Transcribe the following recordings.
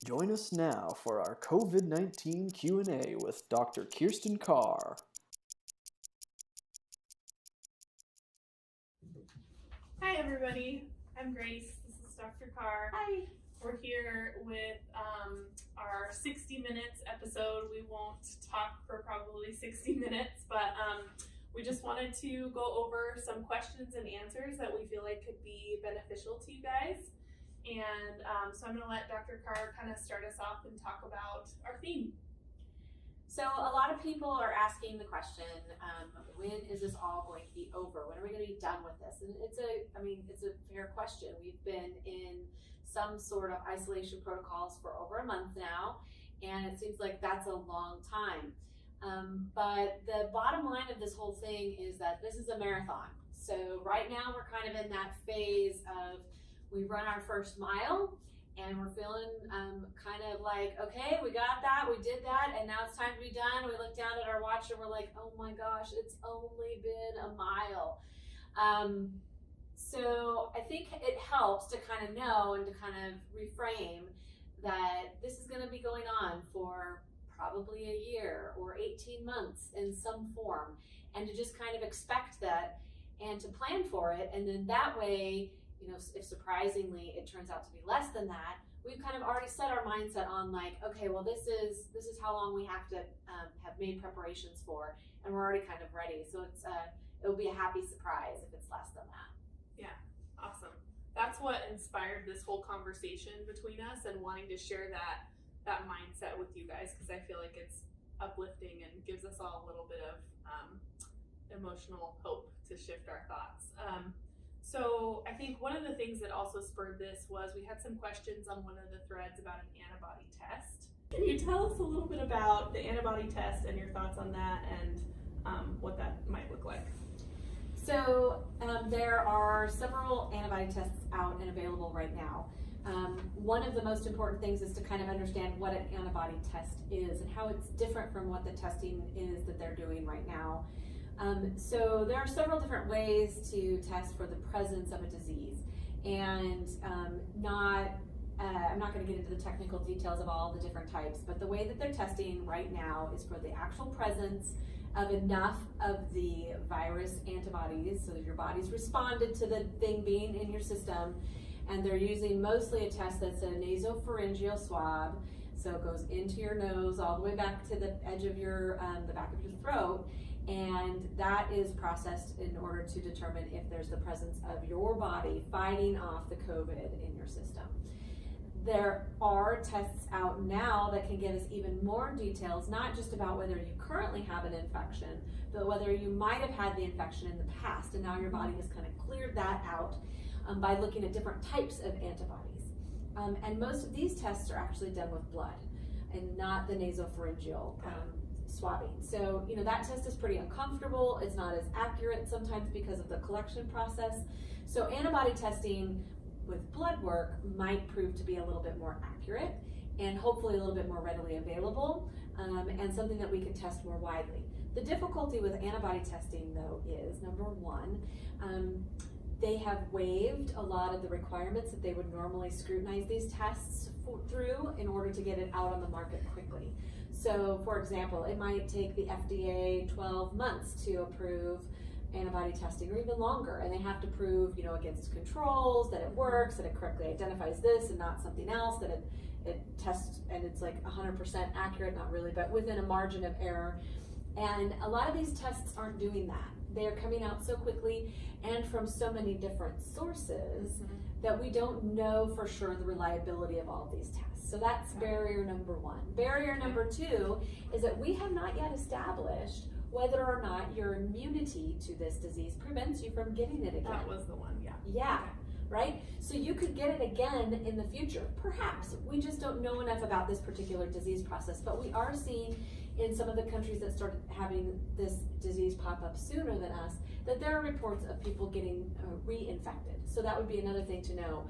Join us now for our COVID-19 Q&A with Dr. Kirsten Carr. Hi everybody, I'm Grace, this is Dr. Carr. Hi. We're here with our 60 minutes episode. We won't talk for probably 60 minutes, but we just wanted to go over some questions and answers that we feel like could be beneficial to you guys. And so I'm going to let Dr. Carr kind of start us off and talk about our theme. So a lot of people are asking the question, when is this all going to be over? When are we going to be done with this? And it's a fair question. We've been in some sort of isolation protocols for over a month now, and it seems like that's a long time. But the bottom line of this whole thing is that this is a marathon. So right now we're kind of in that phase of we run our first mile and we're feeling kind of like, okay, we got that, we did that, and now it's time to be done. We look down at our watch and we're like, oh my gosh, it's only been a mile. So I think it helps to kind of know and to kind of reframe that this is going to be going on for probably a year or 18 months in some form, and to just kind of expect that and to plan for it. And then that way, you know, if surprisingly it turns out to be less than that, we've kind of already set our mindset on like, okay, well this is how long we have to have made preparations for, and we're already kind of ready. So it'll be a happy surprise if it's less than that. Yeah, awesome. That's what inspired this whole conversation between us and wanting to share that mindset with you guys, because I feel like it's uplifting and gives us all a little bit of emotional hope to shift our thoughts. So I think one of the things that also spurred this was we had some questions on one of the threads about an antibody test. Can you tell us a little bit about the antibody test and your thoughts on that and what that might look like? So there are several antibody tests out and available right now. One of the most important things is to kind of understand what an antibody test is and how it's different from what the testing is that they're doing right now. So there are several different ways to test for the presence of a disease, and I'm not going to get into the technical details of all the different types, but the way that they're testing right now is for the actual presence of enough of the virus antibodies so that your body's responded to the thing being in your system, and they're using mostly a test that's a nasopharyngeal swab, so it goes into your nose all the way back to the edge of your the back of your throat. And that is processed in order to determine if there's the presence of your body fighting off the COVID in your system. There are tests out now that can give us even more details, not just about whether you currently have an infection, but whether you might have had the infection in the past, and now your body has kind of cleared that out by looking at different types of antibodies. And most of these tests are actually done with blood and not the nasopharyngeal swabbing. So, you know, that test is pretty uncomfortable. It's not as accurate sometimes because of the collection process. So antibody testing with blood work might prove to be a little bit more accurate and hopefully a little bit more readily available, and something that we can test more widely. The difficulty with antibody testing, though, is number one, they have waived a lot of the requirements that they would normally scrutinize these tests through in order to get it out on the market quickly. So, for example, it might take the FDA 12 months to approve antibody testing, or even longer, and they have to prove, you know, against controls that it works, that it correctly identifies this and not something else, that it tests and it's like 100% accurate, not really, but within a margin of error. And a lot of these tests aren't doing that. They're coming out so quickly and from so many different sources that we don't know for sure the reliability of all of these tests. So that's barrier number one. Barrier number two is that we have not yet established whether or not your immunity to this disease prevents you from getting it again. That was the one, yeah. Yeah, right? So you could get it again in the future. Perhaps. We just don't know enough about this particular disease process, but we are seeing in some of the countries that started having this disease pop up sooner than us, that there are reports of people getting reinfected. So that would be another thing to know.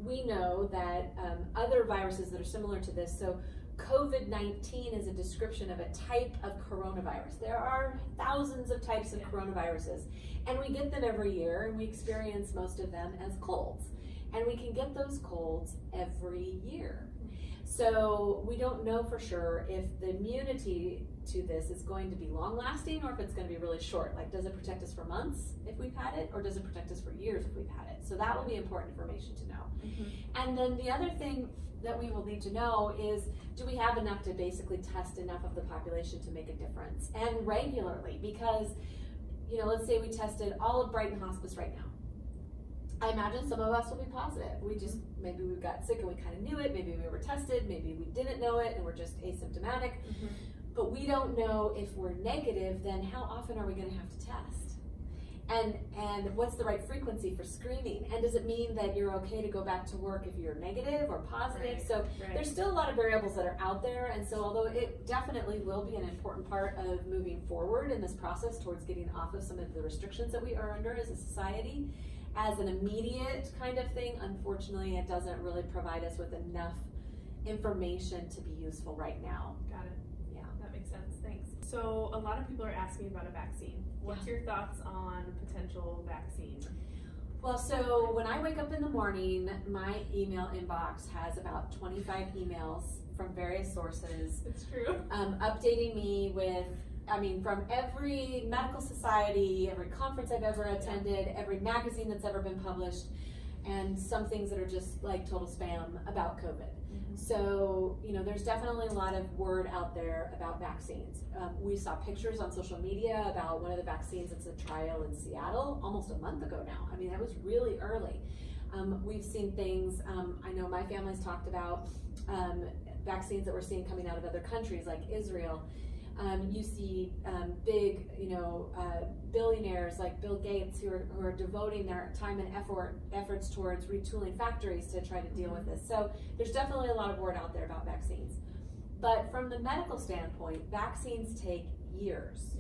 We know that other viruses that are similar to this, so COVID-19 is a description of a type of coronavirus. There are thousands of types of coronaviruses, and we get them every year, and we experience most of them as colds. And we can get those colds every year. So we don't know for sure if the immunity to this is going to be long lasting or if it's going to be really short. Like, does it protect us for months if we've had it, or does it protect us for years if we've had it? So that will be important information to know. And then the other thing that we will need to know is, do we have enough to basically test enough of the population to make a difference, and regularly? Because, you know, let's say we tested all of Brighton Hospice right now. I imagine some of us will be positive. Maybe we got sick and we kind of knew it. Maybe we were tested. Maybe we didn't know it and we're just asymptomatic. But we don't know if we're negative, then how often are we going to have to test? And what's the right frequency for screening? And does it mean that you're okay to go back to work if you're negative or positive? So there's still a lot of variables that are out there. And so although it definitely will be an important part of moving forward in this process towards getting off of some of the restrictions that we are under as a society, as an immediate kind of thing, unfortunately, it doesn't really provide us with enough information to be useful right now. Got it. Yeah. That makes sense. Thanks. So a lot of people are asking about a vaccine. What's your thoughts on potential vaccine? Well, so when I wake up in the morning, my email inbox has about 25 emails from various sources. It's true. Updating me with, from every medical society, every conference I've ever attended, every magazine that's ever been published, and some things that are just like total spam about COVID. So, you know, there's definitely a lot of word out there about vaccines. We saw pictures on social media about one of the vaccines. It's a trial in Seattle almost a month ago now. I mean, that was really early. We've seen things, I know my family's talked about vaccines that we're seeing coming out of other countries like Israel. You see big, billionaires like Bill Gates who are devoting their time and efforts towards retooling factories to try to deal with this. So there's definitely a lot of word out there about vaccines. But from the medical standpoint, vaccines take years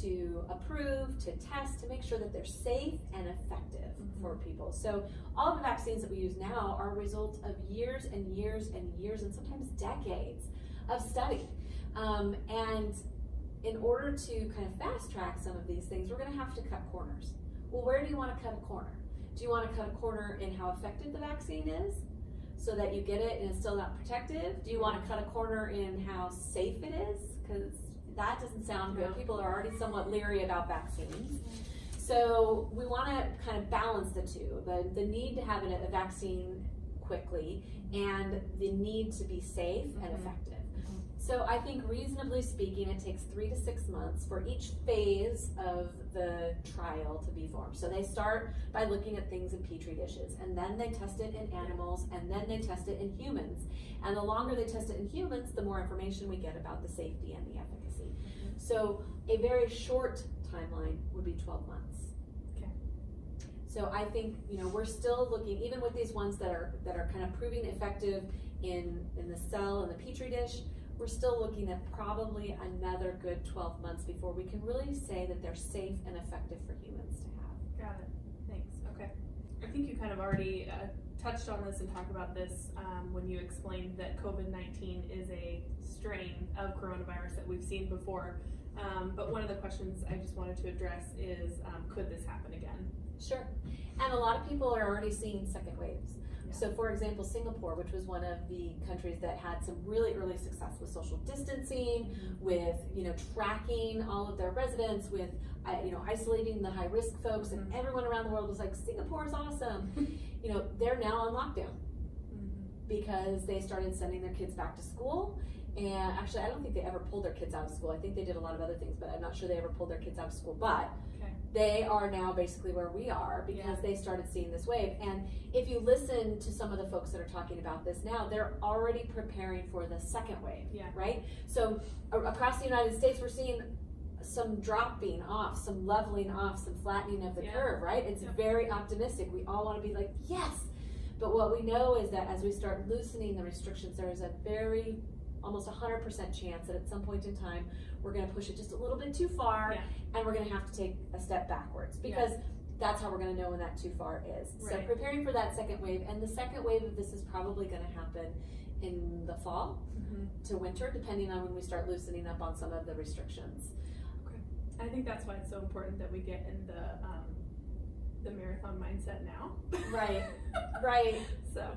to approve, to test, to make sure that they're safe and effective for people. So all the vaccines that we use now are a result of years and years and years and sometimes decades of study. And in order to kind of fast track some of these things, we're going to have to cut corners. Well, where do you want to cut a corner? Do you want to cut a corner in how effective the vaccine is so that you get it and it's still not protective? Do you want to cut a corner in how safe it is? Because that doesn't sound good. People are already somewhat leery about vaccines. So we want to kind of balance the two, the need to have a vaccine quickly and the need to be safe and effective. So I think reasonably speaking, it takes 3 to 6 months for each phase of the trial to be formed. So they start by looking at things in petri dishes, and then they test it in animals, and then they test it in humans. And the longer they test it in humans, the more information we get about the safety and the efficacy. So a very short timeline would be 12 months. Okay. So I think, we're still looking, even with these ones that are kind of proving effective in the cell and the petri dish, we're still looking at probably another good 12 months before we can really say that they're safe and effective for humans to have. Got it. Thanks. Okay. I think you kind of already touched on this and talked about this when you explained that COVID-19 is a strain of coronavirus that we've seen before. But one of the questions I just wanted to address is, could this happen again? Sure. And a lot of people are already seeing second waves. So for example, Singapore, which was one of the countries that had some really early success with social distancing, with, tracking all of their residents, with, isolating the high risk folks, and everyone around the world was like, Singapore is awesome. They're now on lockdown because they started sending their kids back to school. And actually, I don't think they ever pulled their kids out of school. I think they did a lot of other things, but I'm not sure they ever pulled their kids out of school. But they are now basically where we are because they started seeing this wave. And if you listen to some of the folks that are talking about this now, they're already preparing for the second wave, right? So across the United States, we're seeing some dropping off, some leveling off, some flattening of the curve, right? It's very optimistic. We all want to be like, yes. But what we know is that as we start loosening the restrictions, there is a very almost 100% chance that at some point in time we're going to push it just a little bit too far and we're going to have to take a step backwards because that's how we're going to know when that too far is. So preparing for that second wave, and the second wave of this is probably going to happen in the fall to winter, depending on when we start loosening up on some of the restrictions. Okay. I think that's why it's so important that we get in the marathon mindset now. Right. Right. So